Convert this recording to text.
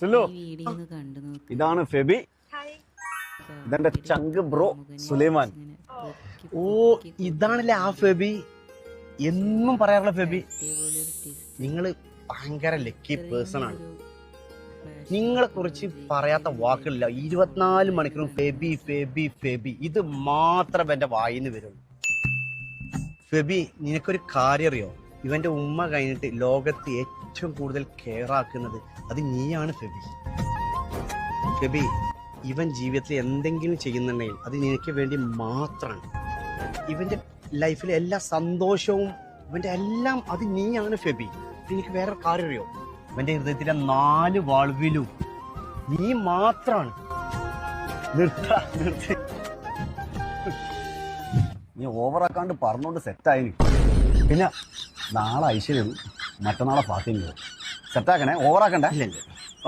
സുലു ഇതാണ് ഫെബി, ഇതെന്റെ ചങ്ക് ബ്രോ സുലൈമാൻ. ഓ ഇതാണല്ലേ ആ ഫെബി, എന്നും പറയാറുള്ള ഫെബി. നിങ്ങള് ഭയങ്കര ലക്കി പേഴ്സൺ ആണ്. നിങ്ങളെ കുറിച്ച് പറയാത്ത വാക്കുകളില്ല. 24 മണിക്കൂറും ഫെബി ഫെബി ഫെബി, ഇത് മാത്രം എന്റെ വായിന്ന് വരും. ഫെബി, നിനക്കൊരു കാര്യം അറിയോ? ഇവന്റെ ഉമ്മ കഴിഞ്ഞിട്ട് ലോകത്ത് ഏറ്റവും കൂടുതൽ കെയർ ആക്കുന്നത് അത് നീയാണ് ഫെബി. ഫെബി, ഇവൻ ജീവിതത്തിൽ എന്തെങ്കിലും ചെയ്യുന്നുണ്ടെങ്കിൽ അത് നിനക്ക് വേണ്ടി മാത്രമാണ്. ഇവന്റെ ലൈഫിലെ എല്ലാ സന്തോഷവും ഇവന്റെ എല്ലാം അത് നീയാണ് ഫെബി. എനിക്ക് വേറെ കാര്യം അറിയോ? ഇവന്റെ ഹൃദയത്തിലെ 4 വാൾവിലും നീ മാത്രമാണ്. നീ ഓവറാക്കാണ്ട് പറഞ്ഞോണ്ട് സെറ്റായി. പിന്നെ നാളെ ഐശ്വര്യം, മറ്റന്നാളെ ഫാത്തിമ. സെറ്റാക്കണേ, ഓവറാക്കണ്ടേ. ഇല്ലല്ലേ